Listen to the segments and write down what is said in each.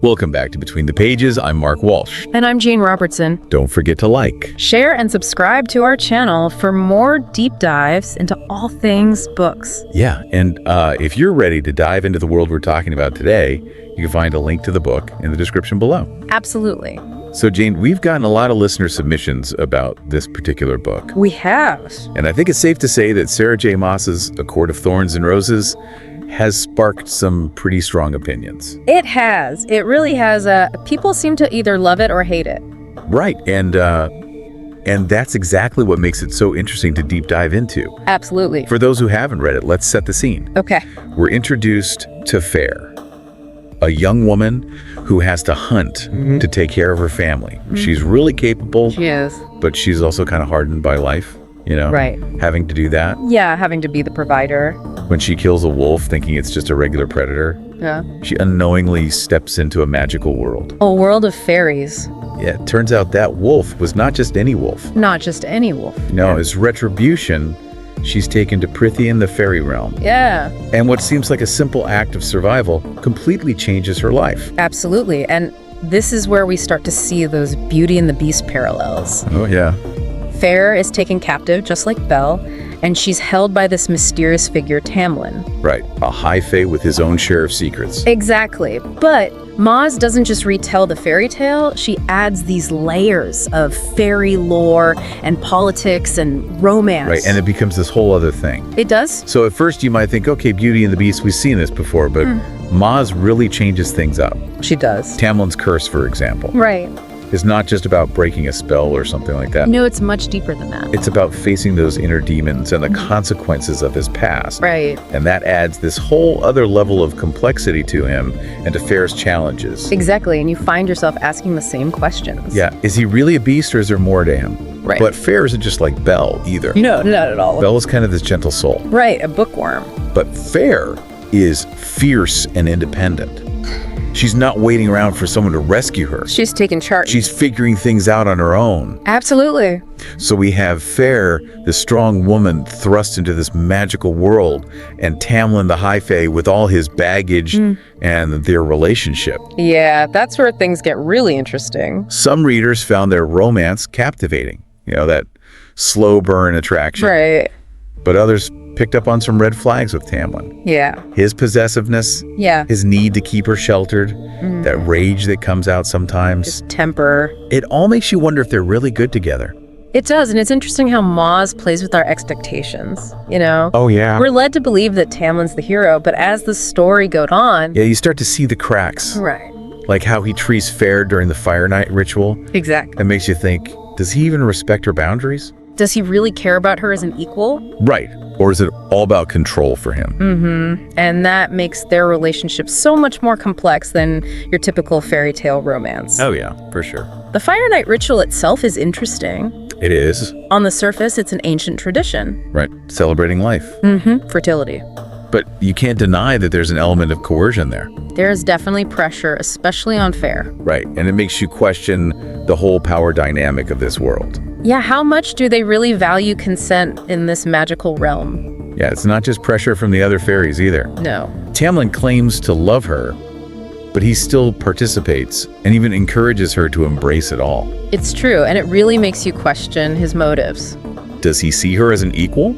Welcome back to Between the Pages. I'm Mark Walsh. And I'm Jane Robertson. Don't forget to like, share, and subscribe to our channel for more deep dives into all things books. Yeah, and if you're ready to dive into the world we're talking about today, you can find a link to the book in the description below. Absolutely. So, Jane, we've gotten a lot of listener submissions about this particular book. We have. And I think it's safe to say that SarahJMaas's A Court of Thorns and Roses has sparked some pretty strong opinions. It has. It really has. People seem to either love it or hate it. Right, and that's exactly what makes it so interesting to deep dive into. Absolutely. For those who haven't read it, let's set the scene. Okay. We're introduced to Feyre, a young woman who has to hunt to take care of her family. She's really capable. She is. But she's also kind of hardened by life, you know? Right. Having to do that. Yeah, having to be the provider. When she kills a wolf thinking it's just a regular predator, Yeah. she unknowingly steps into a magical world. A world of fairies. Yeah, it turns out that wolf was not just any wolf. Not just any wolf. No, as retribution, she's taken to Prythian, the fairy realm. Yeah. And what seems like a simple act of survival completely changes her life. Absolutely. And this is where we start to see those Beauty and the Beast parallels. Oh, yeah. Feyre is taken captive, just like Belle, and she's held by this mysterious figure, Tamlin. Right, a high fae with his own share of secrets. Exactly. But Maas doesn't just retell the fairy tale, she adds these layers of fairy lore and politics and romance. Right, and it becomes this whole other thing. It does? So at first you might think, okay, Beauty and the Beast, we've seen this before, but Maas really changes things up. She does. Tamlin's curse, for example, Right. is not just about breaking a spell or something like that. No, it's much deeper than that. It's about facing those inner demons and the consequences of his past. Right. And that adds this whole other level of complexity to him and to Feyre's challenges. Exactly, and you find yourself asking the same questions. Yeah, is he really a beast or is there more to him? Right. But Feyre isn't just like Belle either. No, not at all. Belle is kind of this gentle soul. Right, a bookworm. But Feyre is fierce and independent. She's not waiting around for someone to rescue her. She's taking charge. She's figuring things out on her own. Absolutely. So we have Feyre, the strong woman, thrust into this magical world, and Tamlin, the high fae, with all his baggage and their relationship. Yeah, that's where things get really interesting. Some readers found their romance captivating, you know, that slow burn attraction. Right. But others picked up on some red flags with Tamlin. Yeah. His possessiveness, Yeah. his need to keep her sheltered, that rage that comes out sometimes. Just temper. It all makes you wonder if they're really good together. It does, and it's interesting how Maas plays with our expectations, you know? Oh, yeah. We're led to believe that Tamlin's the hero, but as the story goes on... Yeah, you start to see the cracks. Right. Like how he treats Feyre during the fire night ritual. Exactly. That makes you think, does he even respect her boundaries? Does he really care about her as an equal? Right. Or is it all about control for him? And that makes their relationship so much more complex than your typical fairy tale romance. Oh, yeah, for sure. The fire night ritual itself is interesting. It is. On the surface, it's an ancient tradition. Right. Celebrating life. Fertility. But you can't deny that there's an element of coercion there. There is definitely pressure, especially on Feyre. Right. And it makes you question the whole power dynamic of this world. Yeah, how much do they really value consent in this magical realm? Yeah, it's not just pressure from the other fairies either. No. Tamlin claims to love her, but he still participates and even encourages her to embrace it all. It's true, and it really makes you question his motives. Does he see her as an equal?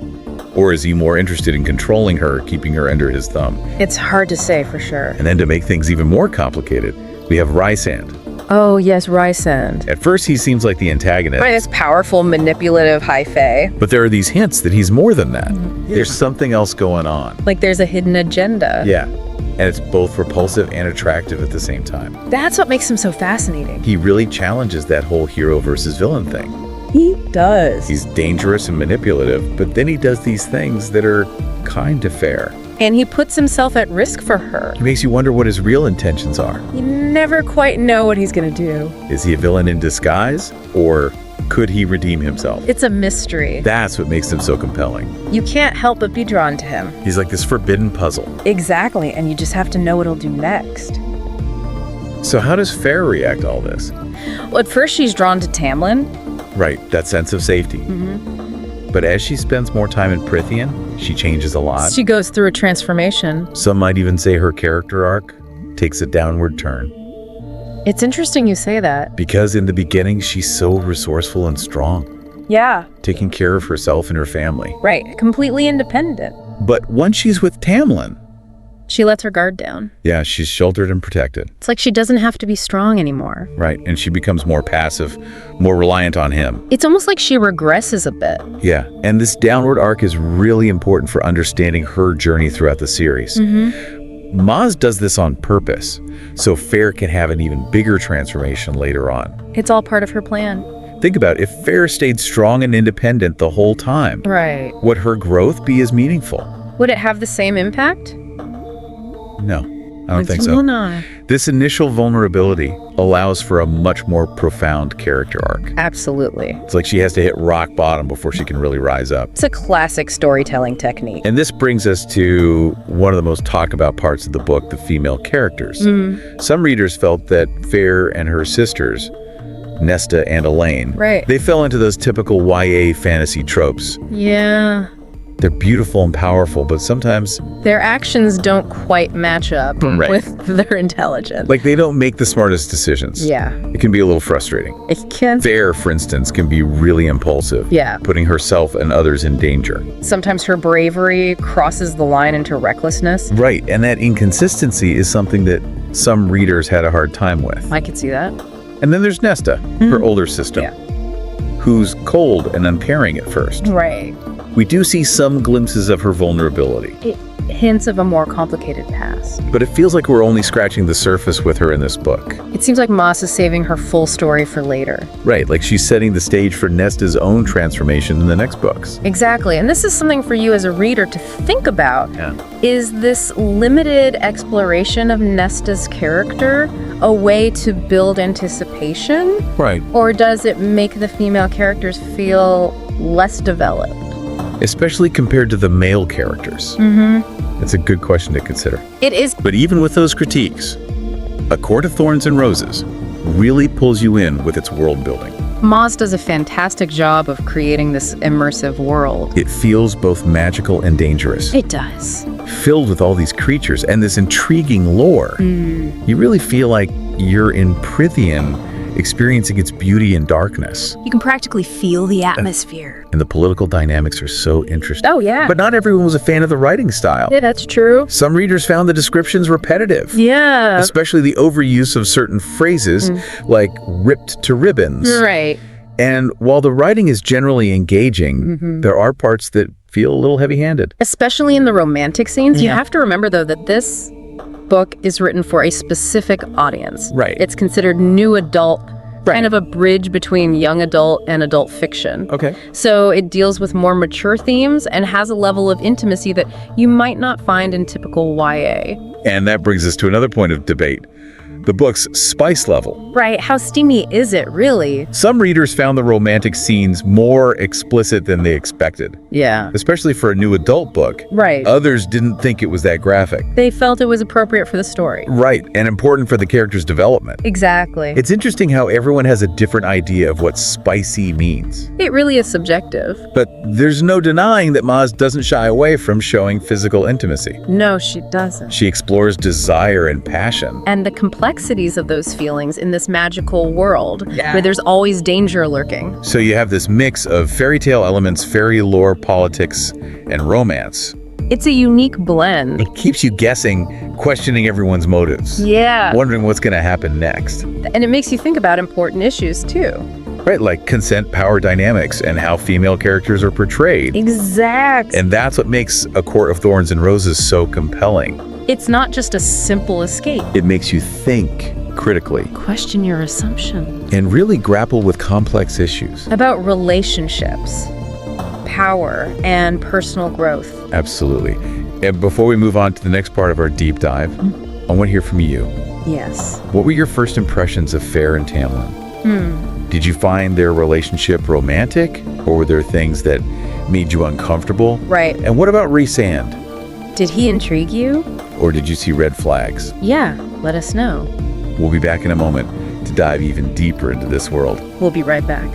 Or is he more interested in controlling her, keeping her under his thumb? It's hard to say for sure. And then to make things even more complicated, we have Rysand. Oh, yes, Rysand. At first, he seems like the antagonist. Right, this powerful, manipulative high fae. But there are these hints that he's more than that. There's something else going on. Like there's a hidden agenda. Yeah. And it's both repulsive and attractive at the same time. That's what makes him so fascinating. He really challenges that whole hero versus villain thing. He does. He's dangerous and manipulative, but then he does these things that are kind to Feyre. And he puts himself at risk for her. He makes you wonder what his real intentions are. You never quite know what he's gonna do. Is he a villain in disguise, or could he redeem himself? It's a mystery. That's what makes him so compelling. You can't help but be drawn to him. He's like this forbidden puzzle. Exactly, and you just have to know what he'll do next. So how does Feyre react to all this? Well, at first she's drawn to Tamlin. Right, that sense of safety. But as she spends more time in Prythian, she changes a lot. She goes through a transformation. Some might even say her character arc takes a downward turn. It's interesting you say that. Because in the beginning, she's so resourceful and strong, Yeah. taking care of herself and her family. Right. Completely independent. But once she's with Tamlin, She lets her guard down. yeah, she's sheltered and protected. It's like she doesn't have to be strong anymore. Right, and she becomes more passive, more reliant on him. It's almost like she regresses a bit. Yeah, and this downward arc is really important for understanding her journey throughout the series. Maas does this on purpose, so Feyre can have an even bigger transformation later on. It's all part of her plan. Think about it, if Feyre stayed strong and independent the whole time, Right. would her growth be as meaningful? Would it have the same impact? No, I don't think so. No. This initial vulnerability allows for a much more profound character arc. Absolutely. It's like she has to hit rock bottom before she can really rise up. It's a classic storytelling technique. And this brings us to one of the most talked about parts of the book, the female characters. Some readers felt that Feyre and her sisters, Nesta and Elaine, Right. they fell into those typical YA fantasy tropes. Yeah. They're beautiful and powerful, but sometimes, Their actions don't quite match up Right. with their intelligence. like, they don't make the smartest decisions. Yeah. It can be a little frustrating. It can. Feyre, for instance, can be really impulsive. Yeah. Putting herself and others in danger. Sometimes her bravery crosses the line into recklessness. Right, and that inconsistency is something that some readers had a hard time with. I could see that. And then there's Nesta, her older sister, Yeah. who's cold and uncaring at first. Right. We do see some glimpses of her vulnerability, It hints of a more complicated past. but it feels like we're only scratching the surface with her in this book. It seems like Maas is saving her full story for later. Right, like she's setting the stage for Nesta's own transformation in the next books. Exactly. And this is something for you as a reader to think about. Yeah. Is this limited exploration of Nesta's character a way to build anticipation? Right. Or does it make the female characters feel less developed? Especially compared to the male characters. It's a good question to consider. It is. But even with those critiques, A Court of Thorns and Roses really pulls you in with its world building. Maas does a fantastic job of creating this immersive world. It feels both magical and dangerous, It does. filled with all these creatures and this intriguing lore. You really feel like you're in Prythian, experiencing its beauty and darkness. You can practically feel the atmosphere. And the political dynamics are so interesting. Oh, yeah. But not everyone was a fan of the writing style. Yeah, that's true. Some readers found the descriptions repetitive. Yeah. Especially the overuse of certain phrases like ripped to ribbons. Right. And while the writing is generally engaging, there are parts that feel a little heavy-handed. Especially in the romantic scenes. You have to remember, though, that this book is written for a specific audience. Right. It's considered new adult, kind of a bridge between young adult and adult fiction. Okay. So it deals with more mature themes and has a level of intimacy that you might not find in typical YA. And that brings us to another point of debate. The book's spice level. Right. How steamy is it, really? Some readers found the romantic scenes more explicit than they expected, Yeah. especially for a new adult book. Right. Others didn't think it was that graphic. They felt it was appropriate for the story. Right, and important for the character's development. Exactly. It's interesting how everyone has a different idea of what spicy means. It really is subjective. But there's no denying that Maas doesn't shy away from showing physical intimacy. No, she doesn't. She explores desire and passion. And the complexities of those feelings in this magical world where there's always danger lurking. So you have this mix of fairy tale elements, fairy lore, politics, and romance. It's a unique blend. It keeps you guessing, questioning everyone's motives. Yeah. Wondering what's going to happen next. And it makes you think about important issues, too. Right, like consent, power dynamics, and how female characters are portrayed. Exactly. And that's what makes A Court of Thorns and Roses so compelling. It's not just a simple escape. It makes you think critically Question your assumption. and really grapple with complex issues. About relationships, power, and personal growth. Absolutely. And before we move on to the next part of our deep dive, I want to hear from you. Yes. What were your first impressions of Feyre and Tamlin? Did you find their relationship romantic, or were there things that made you uncomfortable? Right. And what about Rhysand? Did he intrigue you? Or did you see red flags? Yeah, let us know. We'll be back in a moment to dive even deeper into this world. We'll be right back.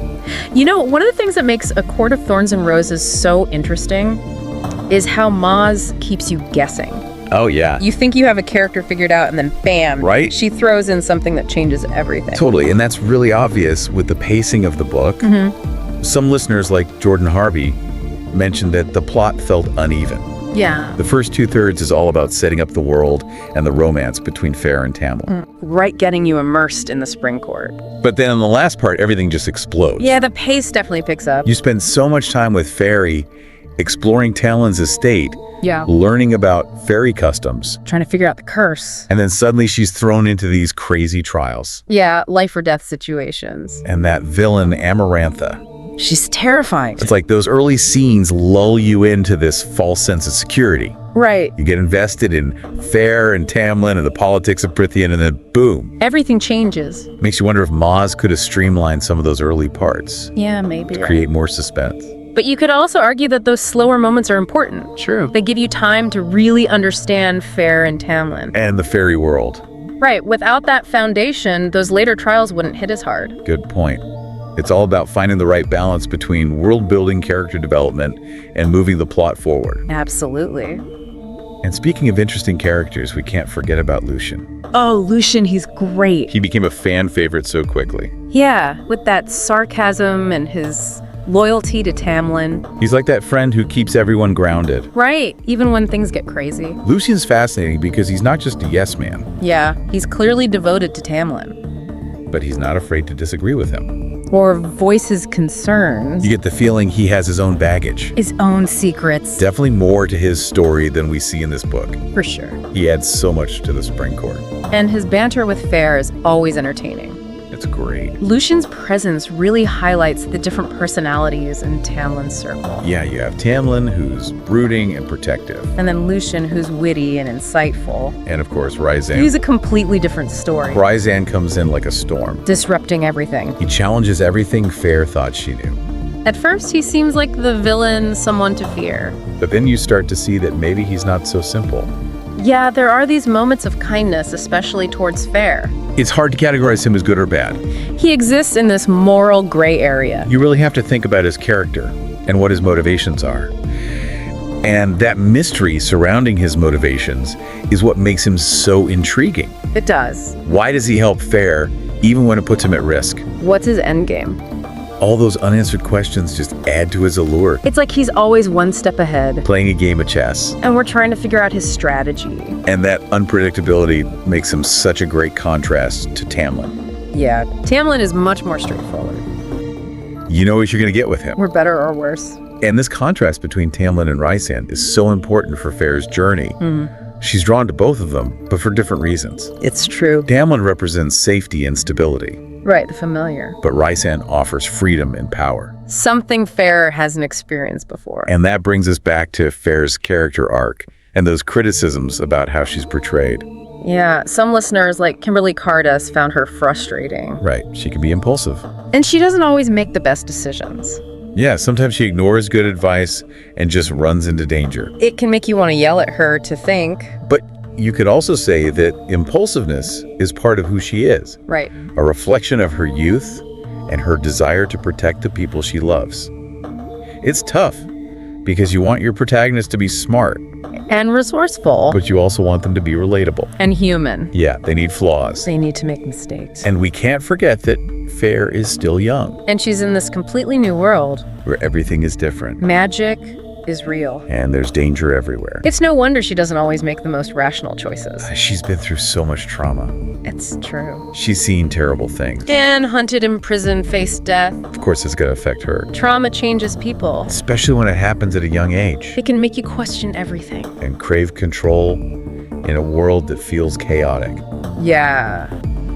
You know, one of the things that makes A Court of Thorns and Roses so interesting is how Maas keeps you guessing. Oh, yeah. You think you have a character figured out, and then bam, Right? she throws in something that changes everything. Totally, and that's really obvious with the pacing of the book. Some listeners, like Jordan Harvey, mentioned that the plot felt uneven. Yeah. The first 2/3 is all about setting up the world and the romance between Feyre and Tamlin. Right, getting you immersed in the spring court. But then in the last part, everything just explodes. Yeah, the pace definitely picks up. You spend so much time with Faerie exploring Talon's estate, Yeah. learning about fairy customs, Trying to figure out the curse. and then suddenly she's thrown into these crazy trials. Yeah, life or death situations. And that villain, Amarantha. She's terrifying. It's like those early scenes lull you into this false sense of security. Right. You get invested in Feyre and Tamlin and the politics of Prithian, and then boom. Everything changes. Makes you wonder if Maas could have streamlined some of those early parts, Yeah, maybe. create more suspense. But you could also argue that those slower moments are important. True. They give you time to really understand Feyre and Tamlin. And the fairy world. Right, without that foundation, those later trials wouldn't hit as hard. Good point. It's all about finding the right balance between world-building, character development, and moving the plot forward. Absolutely. And speaking of interesting characters, we can't forget about Lucien. Oh, Lucien, he's great. He became a fan favorite so quickly. Yeah, with that sarcasm and his loyalty to Tamlin. He's like that friend who keeps everyone grounded. Right, even when things get crazy. Lucien's fascinating because he's not just a yes man, Yeah, he's clearly devoted to Tamlin. but he's not afraid to disagree with him. Or voice his concerns. You get the feeling he has his own baggage. His own secrets. Definitely more to his story than we see in this book. For sure. He adds so much to the Spring Court. And his banter with Feyre is always entertaining. It's great. Lucien's presence really highlights the different personalities in Tamlin's circle. Yeah, you have Tamlin, who's brooding and protective. And then Lucien, who's witty and insightful. And of course, Rysand. He's a completely different story. Rysand comes in like a storm. Disrupting everything. He challenges everything Feyre thought she knew. At first, he seems like the villain, someone to fear. But then you start to see that maybe he's not so simple. Yeah, there are these moments of kindness, especially towards Feyre. It's hard to categorize him as good or bad. He exists in this moral gray area. You really have to think about his character and what his motivations are. And that mystery surrounding his motivations is what makes him so intriguing. It does. Why does he help Feyre, even when it puts him at risk? What's his endgame? All those unanswered questions just add to his allure. It's like he's always one step ahead. Playing a game of chess. And we're trying to figure out his strategy. And that unpredictability makes him such a great contrast to Tamlin. Yeah, Tamlin is much more straightforward. You know what you're going to get with him. We're better or worse. And this contrast between Tamlin and Rysand is so important for Feyre's journey. She's drawn to both of them, but for different reasons. It's true. Tamlin represents safety and stability, Right, the familiar. but Rysand offers freedom and power. Something Feyre hasn't experienced before. And that brings us back to Feyre's character arc and those criticisms about how she's portrayed. Yeah, some listeners, like Kimberly Cardas, found her frustrating. Right, she can be impulsive. And she doesn't always make the best decisions. Yeah, sometimes she ignores good advice and just runs into danger. It can make you want to yell at her to think. But you could also say that impulsiveness is part of who she is, Right. a reflection of her youth and her desire to protect the people she loves. It's tough because you want your protagonist to be smart, And resourceful. but you also want them to be relatable. And human. Yeah, they need flaws. They need to make mistakes. And we can't forget that Feyre is still young, And she's in this completely new world. where everything is different Magic is real. and there's danger everywhere. It's no wonder she doesn't always make the most rational choices. She's been through so much trauma. It's true. She's seen terrible things. And hunted in prison, faced death. Of course, it's going to affect her, Trauma changes people. especially when it happens at a young age, It can make you question everything. and crave control in a world that feels chaotic. Yeah.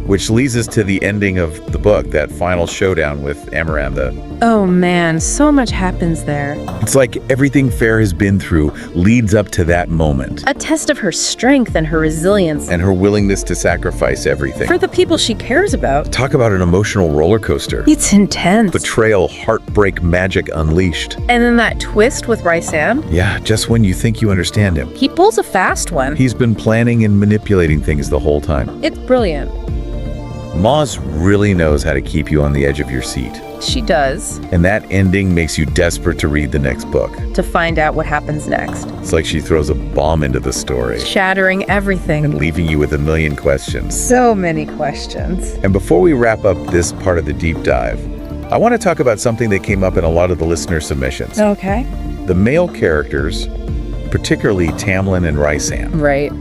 Which leads us to the ending of the book, that final showdown with Amarantha. Oh man, so much happens there. It's like everything Feyre has been through leads up to that moment, A test of her strength and her resilience and her willingness to sacrifice everything. for the people she cares about. Talk about an emotional roller coaster. It's intense. Betrayal, heartbreak, magic unleashed. And then that twist with Rysand, Yeah, just when you think you understand him. he pulls a fast one. He's been planning and manipulating things the whole time. It's brilliant. Maas really knows how to keep you on the edge of your seat. She does. And that ending makes you desperate to read the next book. To find out what happens next. It's like she throws a bomb into the story. Shattering everything. And leaving you with a million questions. So many questions. And before we wrap up this part of the deep dive, I want to talk about something that came up in a lot of the listener submissions. Okay. The male characters, particularly Tamlin and Rhysand. Right.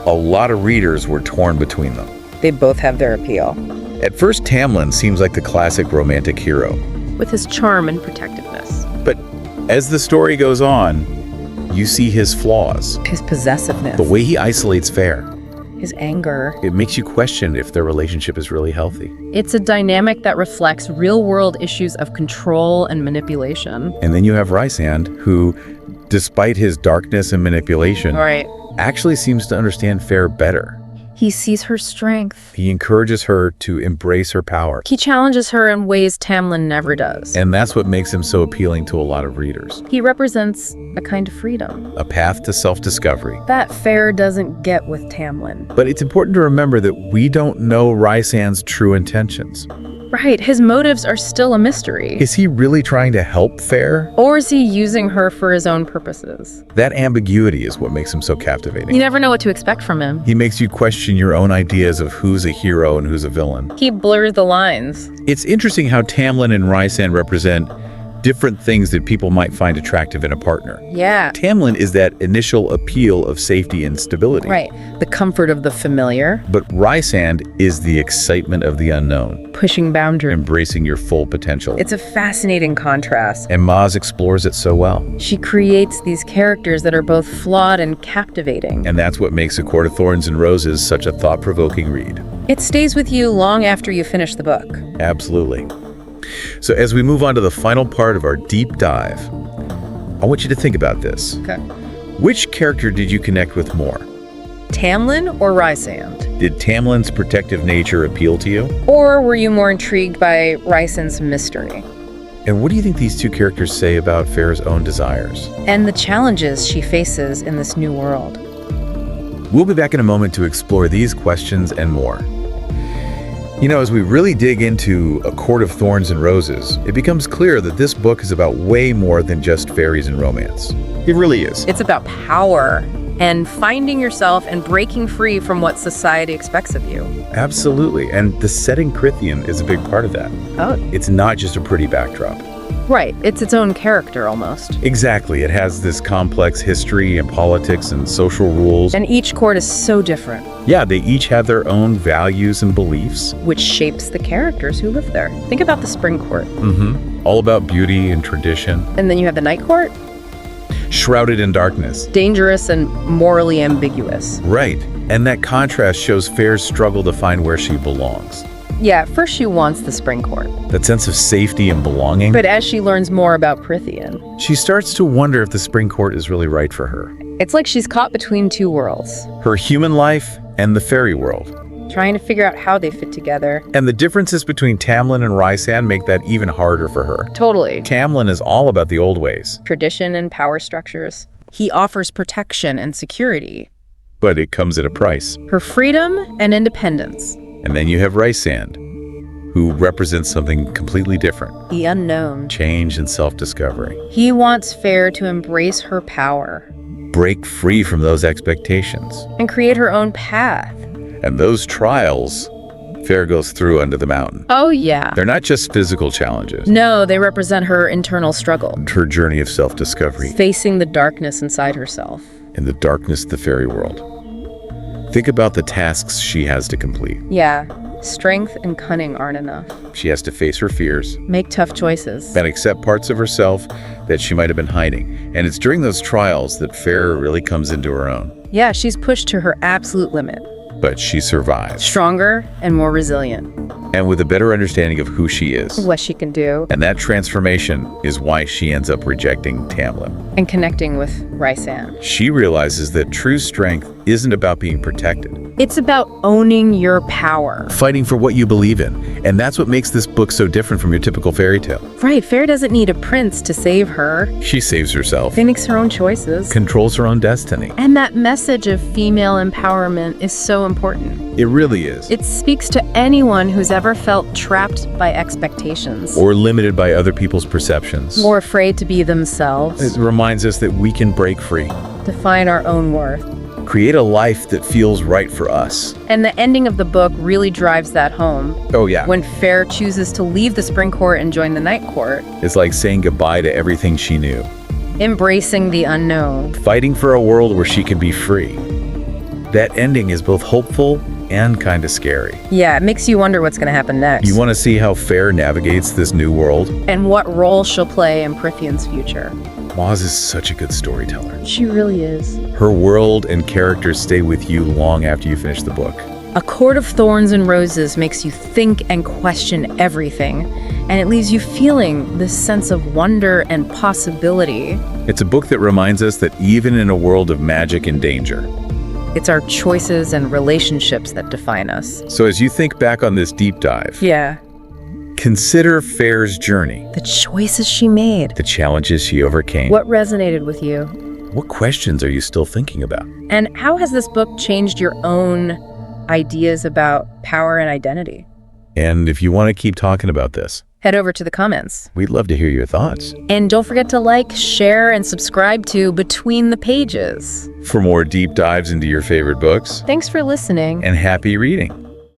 A lot of readers were torn between them. They both have their appeal. At first, Tamlin seems like the classic romantic hero. With his charm and protectiveness. But as the story goes on, you see his flaws. His possessiveness. The way he isolates Feyre. His anger. It makes you question if their relationship is really healthy. It's a dynamic that reflects real-world issues of control and manipulation. And then you have Rhysand, who, despite his darkness and manipulation, Right. actually seems to understand Feyre better. He sees her strength. He encourages her to embrace her power. He challenges her in ways Tamlin never does. And that's what makes him so appealing to a lot of readers. He represents a kind of freedom. A path to self-discovery. That Feyre doesn't get with Tamlin. But it's important to remember that we don't know Rhysand's true intentions. Right, his motives are still a mystery. Is he really trying to help Feyre? Or is he using her for his own purposes? That ambiguity is what makes him so captivating. You never know what to expect from him. He makes you question your own ideas of who's a hero and who's a villain. He blurs the lines. It's interesting how Tamlin and Rhysand represent different things that people might find attractive in a partner. Yeah. Tamlin is that initial appeal of safety and stability. Right. The comfort of the familiar. But Rhysand is the excitement of the unknown. Pushing boundaries. Embracing your full potential. It's a fascinating contrast. And Maas explores it so well. She creates these characters that are both flawed and captivating. And that's what makes A Court of Thorns and Roses such a thought-provoking read. It stays with you long after you finish the book. Absolutely. So as we move on to the final part of our deep dive, I want you to think about this. Okay. Which character did you connect with more? Tamlin or Rhysand? Did Tamlin's protective nature appeal to you? Or were you more intrigued by Rhysand's mystery? And what do you think these two characters say about Feyre's own desires? And the challenges she faces in this new world. We'll be back in a moment to explore these questions and more. You know, as we really dig into A Court of Thorns and Roses, it becomes clear that this book is about way more than just fairies and romance. It really is. It's about power and finding yourself and breaking free from what society expects of you. Absolutely. And the setting Prythian is a big part of that. Oh. It's not just a pretty backdrop. Right. It's its own character almost. Exactly. It has this complex history and politics and social rules. And each court is so different. Yeah, they each have their own values and beliefs. Which shapes the characters who live there. Think about the spring court. All about beauty and tradition. And then you have the night court. Shrouded in darkness. Dangerous and morally ambiguous. Right. And that contrast shows Feyre's struggle to find where she belongs. Yeah, at first she wants the spring court. That sense of safety and belonging. But as she learns more about Prythian, she starts to wonder if the spring court is really right for her. It's like she's caught between two worlds. Her human life and the fairy world. Trying to figure out how they fit together. And the differences between Tamlin and Rhysand make that even harder for her. Totally. Tamlin is all about the old ways. Tradition and power structures. He offers protection and security. But it comes at a price. Her freedom and independence. And then you have Rhysand, who represents something completely different. The unknown. Change and self-discovery. He wants Feyre to embrace her power. Break free from those expectations. And create her own path. And those trials, Feyre goes through under the mountain. Oh, yeah. They're not just physical challenges. No, they represent her internal struggle. Her journey of self-discovery. Facing the darkness inside herself. In the darkness of the fairy world. Think about the tasks she has to complete. Yeah. Strength and cunning aren't enough. She has to face her fears. Make tough choices. And accept parts of herself that she might have been hiding. And it's during those trials that Feyre really comes into her own. Yeah, she's pushed to her absolute limit. But she survives. Stronger and more resilient. And with a better understanding of who she is. What she can do. And that transformation is why she ends up rejecting Tamlin. And connecting with Rhysand. She realizes that true strength isn't about being protected. It's about owning your power. Fighting for what you believe in. And that's what makes this book so different from your typical fairy tale. Right, Feyre doesn't need a prince to save her. She saves herself, She makes her own choices. controls her own destiny. And that message of female empowerment is so important. It really is. It speaks to anyone who's ever felt trapped by expectations. Or limited by other people's perceptions. More afraid to be themselves. It reminds us that we can break free. To find our own worth. Create a life that feels right for us. And the ending of the book really drives that home. Oh yeah. When Feyre chooses to leave the spring court and join the night court. It's like saying goodbye to everything she knew. Embracing the unknown. Fighting for a world where she could be free. That ending is both hopeful and kind of scary. Yeah, it makes you wonder what's going to happen next. You want to see how Feyre navigates this new world? And what role she'll play in Prythian's future. Maas is such a good storyteller. She really is. Her world and characters stay with you long after you finish the book. A Court of Thorns and Roses makes you think and question everything, and it leaves you feeling this sense of wonder and possibility. It's a book that reminds us that even in a world of magic and danger. It's our choices and relationships that define us. So as you think back on this deep dive, Yeah. consider Feyre's journey, The choices she made. the challenges she overcame. What resonated with you? What questions are you still thinking about? And how has this book changed your own ideas about power and identity? And if you want to keep talking about this, Head over to the comments. we'd love to hear your thoughts. And don't forget to like, share, and subscribe to Between the Pages. For more deep dives into your favorite books, Thanks for listening. and happy reading.